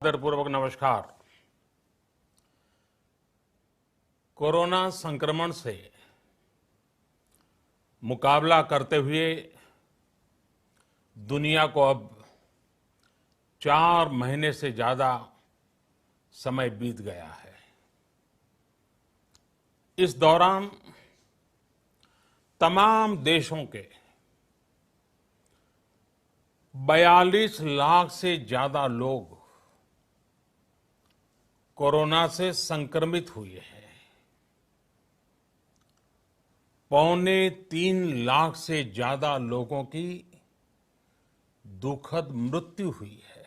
आदरपूर्वक नमस्कार। कोरोना संक्रमण से मुकाबला करते हुए दुनिया को अब 4 महीने से ज्यादा समय बीत गया है। इस दौरान तमाम देशों के 42 लाख से ज्यादा लोग कोरोना से संक्रमित हुए हैं। 2.25 लाख से ज्यादा लोगों की दुखद मृत्यु हुई है।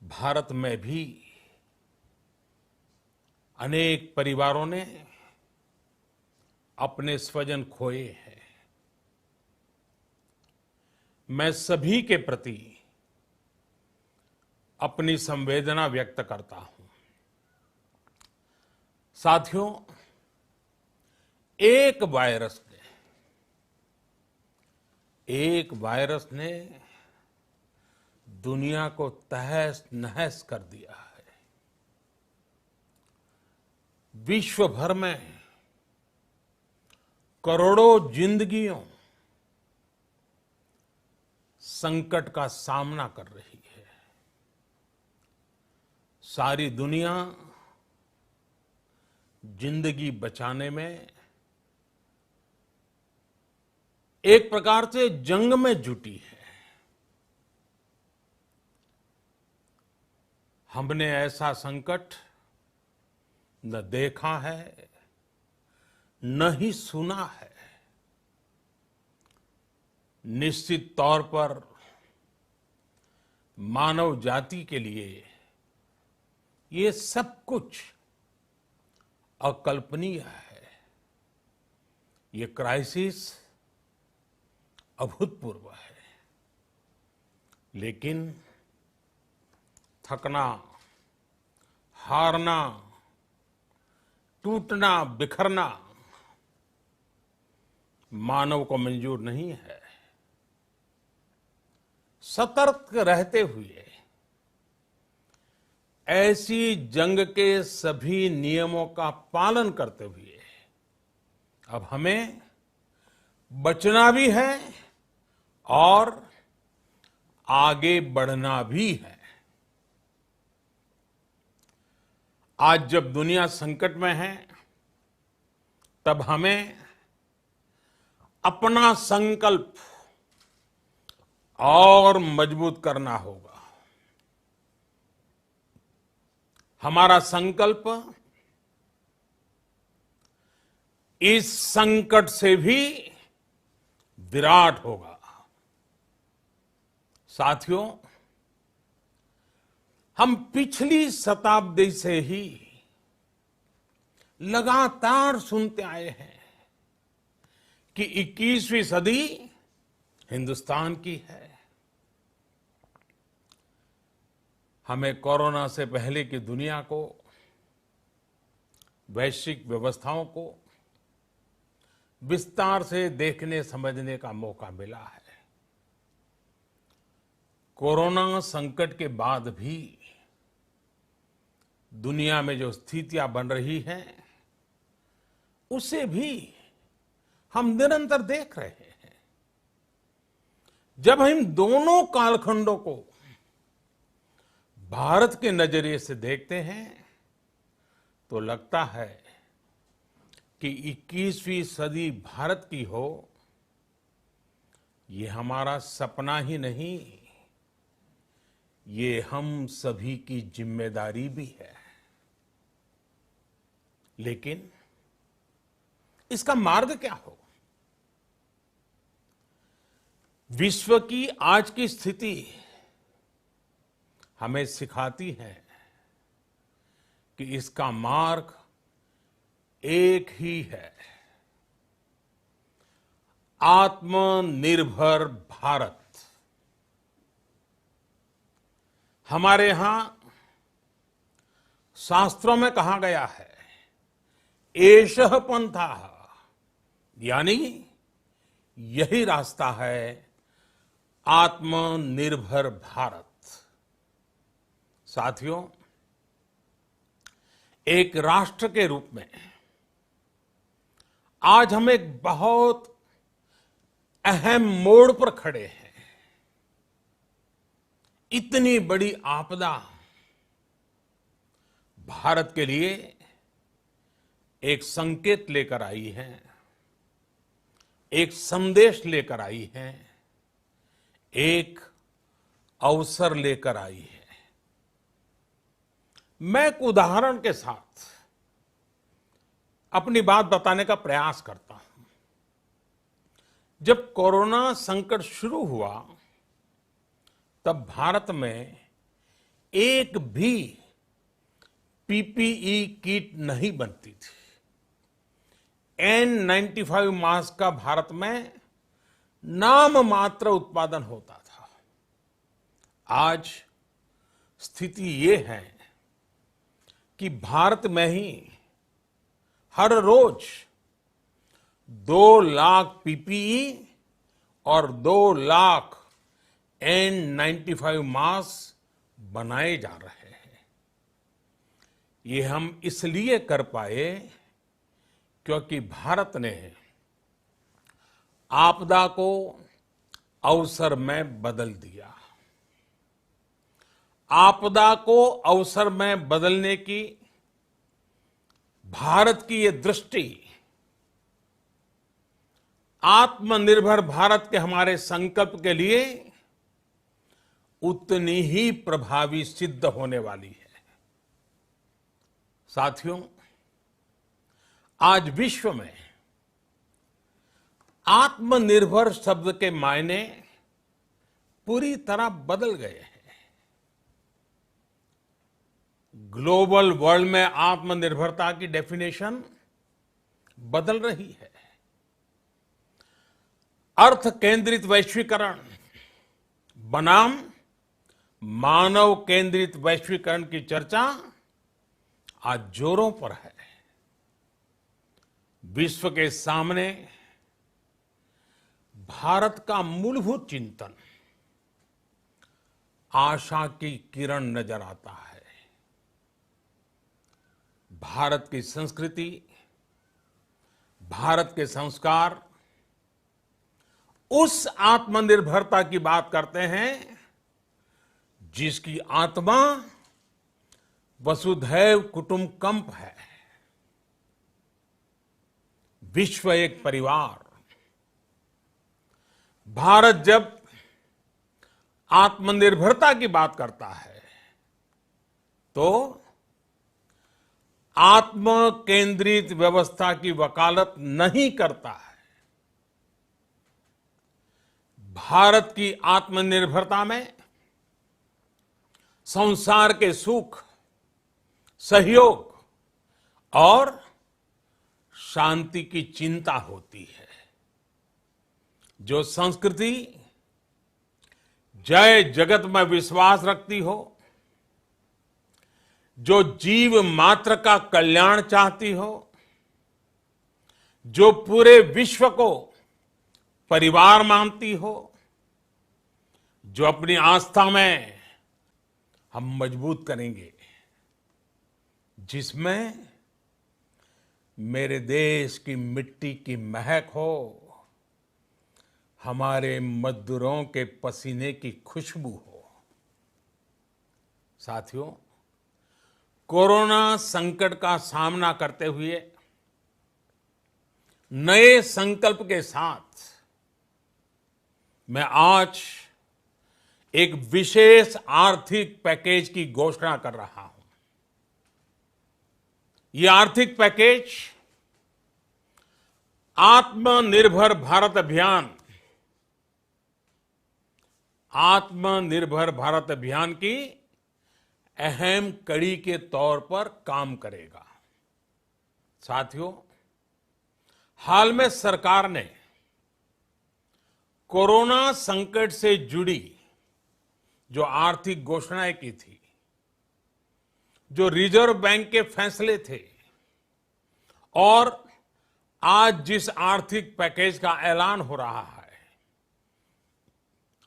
भारत में भी अनेक परिवारों ने अपने स्वजन खोए हैं। मैं सभी के प्रति अपनी संवेदना व्यक्त करता हूं। साथियों, एक वायरस ने दुनिया को तहस नहस कर दिया है। विश्व भर में करोड़ों जिंदगियों संकट का सामना कर रही है। सारी दुनिया जिंदगी बचाने में एक प्रकार से जंग में जुटी है। हमने ऐसा संकट न देखा है, न ही सुना है। निश्चित तौर पर मानव जाति के लिए ये सब कुछ अकल्पनीय है। ये क्राइसिस अभूतपूर्व है। लेकिन थकना, हारना, टूटना, बिखरना मानव को मंजूर नहीं है। सतर्क रहते हुए ऐसी जंग के सभी नियमों का पालन करते हुए अब हमें बचना भी है और आगे बढ़ना भी है। आज जब दुनिया संकट में है, तब हमें अपना संकल्प और मजबूत करना होगा। हमारा संकल्प इस संकट से भी विराट होगा। साथियों, हम पिछली शताब्दी से ही लगातार सुनते आए हैं कि 21वीं सदी हिंदुस्तान की है। हमें कोरोना से पहले की दुनिया को, वैश्विक व्यवस्थाओं को विस्तार से देखने समझने का मौका मिला है। कोरोना संकट के बाद भी दुनिया में जो स्थितियां बन रही हैं, उसे भी हम निरंतर देख रहे हैं। जब हम दोनों कालखंडों को भारत के नजरिए से देखते हैं, तो लगता है कि 21वीं सदी भारत की हो, ये हमारा सपना ही नहीं, ये हम सभी की जिम्मेदारी भी है। लेकिन इसका मार्ग क्या हो? विश्व की आज की स्थिति हमें सिखाती है कि इसका मार्ग एक ही है, आत्मनिर्भर भारत। हमारे यहां शास्त्रों में कहा गया है, एषः पंथः, यानी यही रास्ता है आत्मनिर्भर भारत। साथियों, एक राष्ट्र के रूप में आज हम एक बहुत अहम मोड़ पर खड़े हैं। इतनी बड़ी आपदा भारत के लिए एक संकेत लेकर आई है, एक संदेश लेकर आई है, एक अवसर लेकर आई है। मैं एक उदाहरण के साथ अपनी बात बताने का प्रयास करता हूं। जब कोरोना संकट शुरू हुआ तब भारत में एक भी पीपीई किट नहीं बनती थी। N95 मास्क का भारत में नाम मात्र उत्पादन होता था। आज स्थिति ये है कि भारत में ही हर रोज 2 लाख पीपीई और 2 लाख N95 मास्क बनाए जा रहे हैं। ये हम इसलिए कर पाए क्योंकि भारत ने आपदा को अवसर में बदल दिया। आपदा को अवसर में बदलने की भारत की ये दृष्टि आत्मनिर्भर भारत के हमारे संकल्प के लिए उतनी ही प्रभावी सिद्ध होने वाली है। साथियों, आज विश्व में आत्मनिर्भर शब्द के मायने पूरी तरह बदल गए हैं। ग्लोबल वर्ल्ड में आत्मनिर्भरता की डेफिनेशन बदल रही है। अर्थ केंद्रित वैश्वीकरण बनाम मानव केंद्रित वैश्वीकरण की चर्चा आज जोरों पर है। विश्व के सामने भारत का मूलभूत चिंतन आशा की किरण नजर आता है। भारत की संस्कृति, भारत के संस्कार उस आत्मनिर्भरता की बात करते हैं जिसकी आत्मा वसुधैव कुटुंबकम है। विश्व एक परिवार। भारत जब आत्मनिर्भरता की बात करता है तो आत्म केंद्रित व्यवस्था की वकालत नहीं करता है। भारत की आत्मनिर्भरता में संसार के सुख, सहयोग और शांति की चिंता होती है। जो संस्कृति जय जगत में विश्वास रखती हो, जो जीव मात्र का कल्याण चाहती हो, जो पूरे विश्व को परिवार मानती हो, जो अपनी आस्था में हम मजबूत करेंगे, जिसमें मेरे देश की मिट्टी की महक हो, हमारे मजदूरों के पसीने की खुशबू हो। साथियों, कोरोना संकट का सामना करते हुए नए संकल्प के साथ मैं आज एक विशेष आर्थिक पैकेज की घोषणा कर रहा हूं। यह आर्थिक पैकेज आत्मनिर्भर भारत अभियान, आत्मनिर्भर भारत अभियान की अहम कड़ी के तौर पर काम करेगा। साथियों, हाल में सरकार ने कोरोना संकट से जुड़ी जो आर्थिक घोषणाएं की थी, जो रिजर्व बैंक के फैसले थे और आज जिस आर्थिक पैकेज का ऐलान हो रहा है,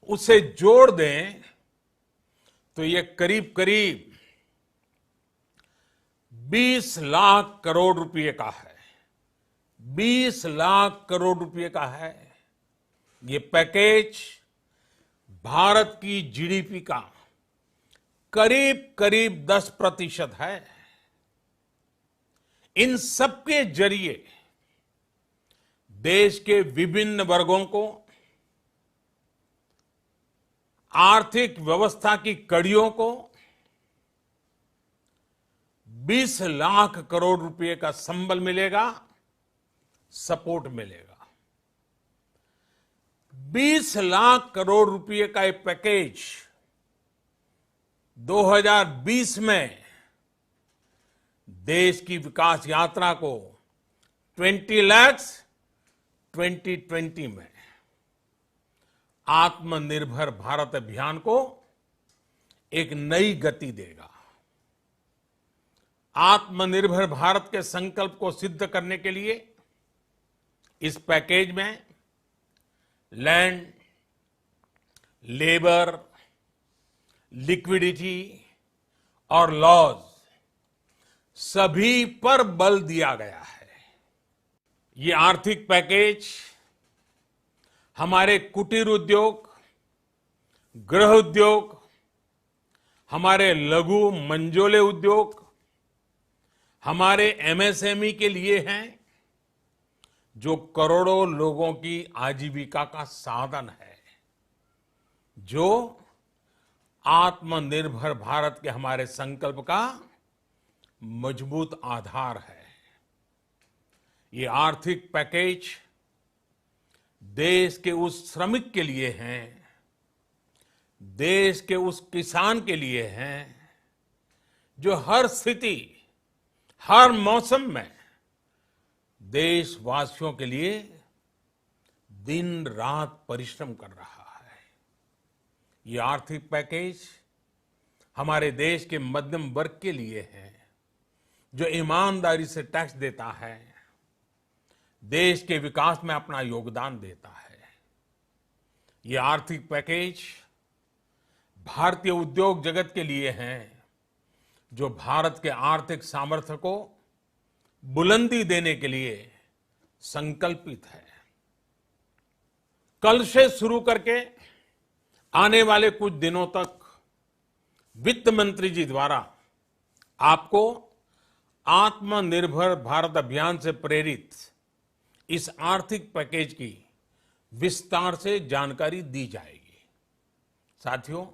उसे जोड़ दें तो ये करीब करीब 20 लाख करोड़ रुपए का है। 20 लाख करोड़ रुपए का है। ये पैकेज भारत की जीडीपी का करीब करीब 10% है। इन सबके जरिए देश के विभिन्न वर्गों को आर्थिक व्यवस्था की कड़ियों को 20 लाख करोड़ रुपए का संबल मिलेगा, सपोर्ट मिलेगा। 20 लाख करोड़ रुपए का ये पैकेज 2020 में देश की विकास यात्रा को 20 lakhs 2020 में आत्मनिर्भर भारत अभियान को एक नई गति देगा। आत्मनिर्भर भारत के संकल्प को सिद्ध करने के लिए इस पैकेज में लैंड, लेबर, लिक्विडिटी और लॉज सभी पर बल दिया गया है। ये आर्थिक पैकेज हमारे कुटीर उद्योग, गृह उद्योग, हमारे लघु मंझोले उद्योग, हमारे एमएसएमई के लिए हैं, जो करोड़ों लोगों की आजीविका का साधन है, जो आत्मनिर्भर भारत के हमारे संकल्प का मजबूत आधार है। ये आर्थिक पैकेज देश के उस श्रमिक के लिए हैं, देश के उस किसान के लिए हैं, जो हर स्थिति, हर मौसम में देशवासियों के लिए दिन रात परिश्रम कर रहा है। ये आर्थिक पैकेज हमारे देश के मध्यम वर्ग के लिए है, जो ईमानदारी से टैक्स देता है, देश के विकास में अपना योगदान देता है। ये आर्थिक पैकेज भारतीय उद्योग जगत के लिए है, जो भारत के आर्थिक सामर्थ्य को बुलंदी देने के लिए संकल्पित है। कल से शुरू करके आने वाले कुछ दिनों तक वित्त मंत्री जी द्वारा आपको आत्मनिर्भर भारत अभियान से प्रेरित इस आर्थिक पैकेज की विस्तार से जानकारी दी जाएगी। साथियों,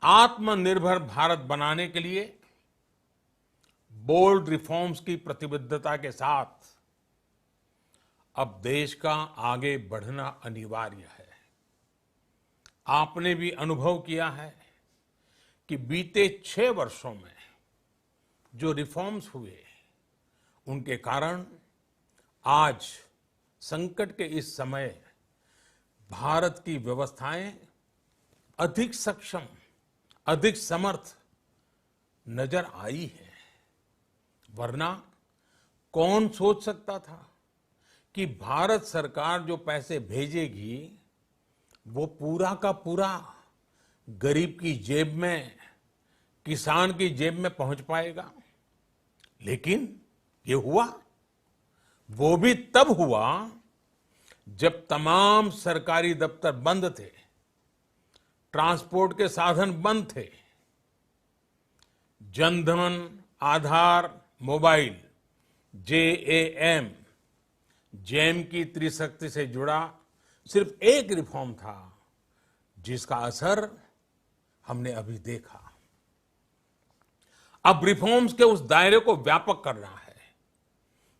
आत्मनिर्भर भारत बनाने के लिए बोल्ड रिफॉर्म्स की प्रतिबद्धता के साथ अब देश का आगे बढ़ना अनिवार्य है। आपने भी अनुभव किया है कि बीते 6 वर्षों में जो रिफॉर्म्स हुए, उनके कारण आज संकट के इस समय भारत की व्यवस्थाएं अधिक सक्षम, अधिक समर्थ नजर आई है। वरना कौन सोच सकता था कि भारत सरकार जो पैसे भेजेगी वो पूरा का पूरा गरीब की जेब में, किसान की जेब में पहुंच पाएगा। लेकिन ये हुआ, वो भी तब हुआ जब तमाम सरकारी दफ्तर बंद थे, ट्रांसपोर्ट के साधन बंद थे। जनधन, आधार, मोबाइल, जेएएम, जैम की त्रिशक्ति से जुड़ा सिर्फ एक रिफॉर्म था, जिसका असर हमने अभी देखा। अब रिफॉर्म्स के उस दायरे को व्यापक करना है,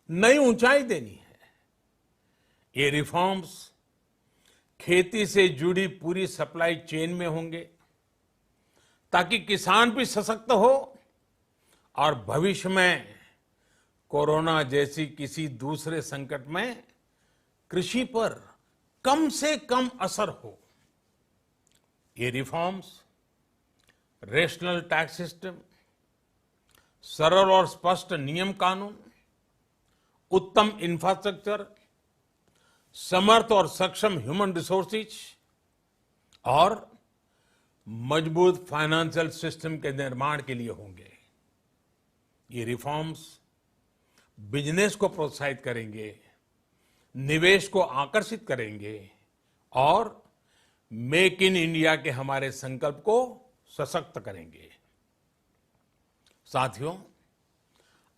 नई ऊंचाई देनी है। ये रिफॉर्म्स खेती से जुड़ी पूरी सप्लाई चेन में होंगे, ताकि किसान भी सशक्त हो और भविष्य में कोरोना जैसी किसी दूसरे संकट में कृषि पर कम से कम असर हो। ये रिफॉर्म्स रेशनल टैक्स सिस्टम, सरल और स्पष्ट नियम कानून, उत्तम इंफ्रास्ट्रक्चर, समर्थ और सक्षम ह्यूमन रिसोर्सेज और मजबूत फाइनेंशियल सिस्टम के निर्माण के लिए होंगे। ये रिफॉर्म्स बिजनेस को प्रोत्साहित करेंगे, निवेश को आकर्षित करेंगे और मेक इन इंडिया के हमारे संकल्प को सशक्त करेंगे। साथियों,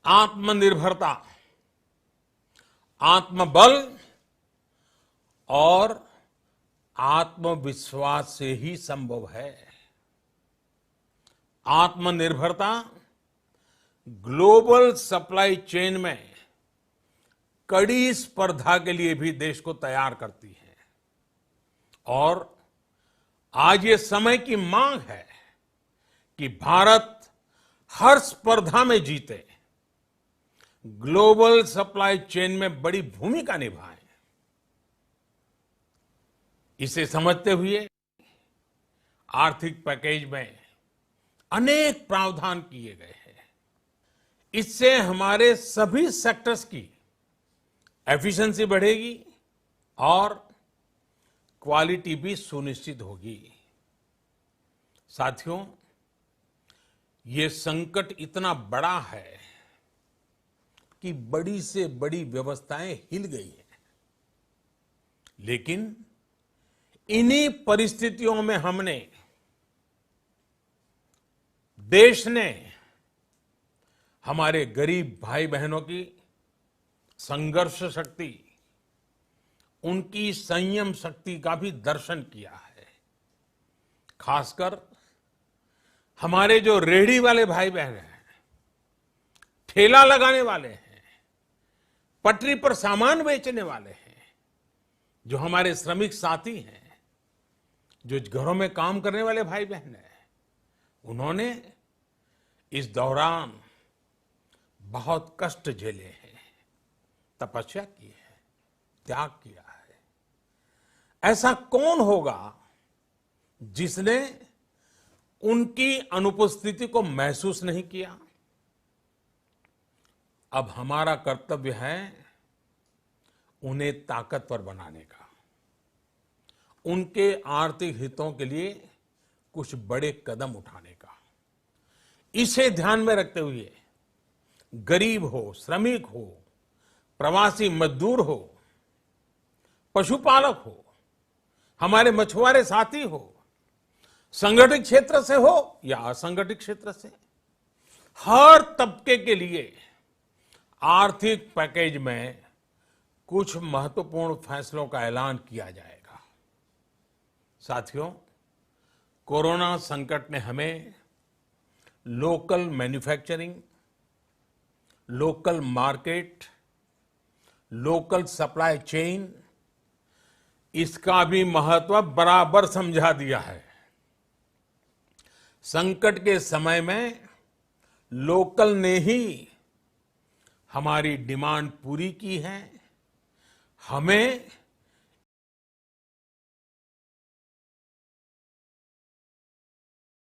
आत्मनिर्भरता, आत्मबल और आत्मविश्वास से ही संभव है। आत्मनिर्भरता ग्लोबल सप्लाई चेन में कड़ी स्पर्धा के लिए भी देश को तैयार करती है और आज ये समय की मांग है कि भारत हर स्पर्धा में जीते, ग्लोबल सप्लाई चेन में बड़ी भूमिका निभाए। इसे समझते हुए आर्थिक पैकेज में अनेक प्रावधान किए गए हैं। इससे हमारे सभी सेक्टर्स की एफिशिएंसी बढ़ेगी और क्वालिटी भी सुनिश्चित होगी। साथियों, ये संकट इतना बड़ा है कि बड़ी से बड़ी व्यवस्थाएं हिल गई हैं। लेकिन इन्हीं परिस्थितियों में देश ने हमारे गरीब भाई बहनों की संघर्ष शक्ति, उनकी संयम शक्ति का भी दर्शन किया है। खासकर हमारे जो रेहड़ी वाले भाई बहन हैं, ठेला लगाने वाले हैं, पटरी पर सामान बेचने वाले हैं, जो हमारे श्रमिक साथी हैं, जो घरों में काम करने वाले भाई बहन हैं, उन्होंने इस दौरान बहुत कष्ट झेले हैं, तपस्या की है, त्याग किया है। ऐसा कौन होगा जिसने उनकी अनुपस्थिति को महसूस नहीं किया? अब हमारा कर्तव्य है उन्हें ताकतवर बनाने का, उनके आर्थिक हितों के लिए कुछ बड़े कदम उठाने का। इसे ध्यान में रखते हुए गरीब हो, श्रमिक हो, प्रवासी मजदूर हो, पशुपालक हो, हमारे मछुआरे साथी हो, संगठित क्षेत्र से हो या असंगठित क्षेत्र से, हर तबके के लिए आर्थिक पैकेज में कुछ महत्वपूर्ण फैसलों का ऐलान किया जाएगा। साथियों, कोरोना संकट ने हमें local manufacturing, local market, local supply chain, इसका भी महत्व बराबर समझा दिया है। संकट के समय में लोकल ने ही हमारी डिमांड पूरी की है। हमें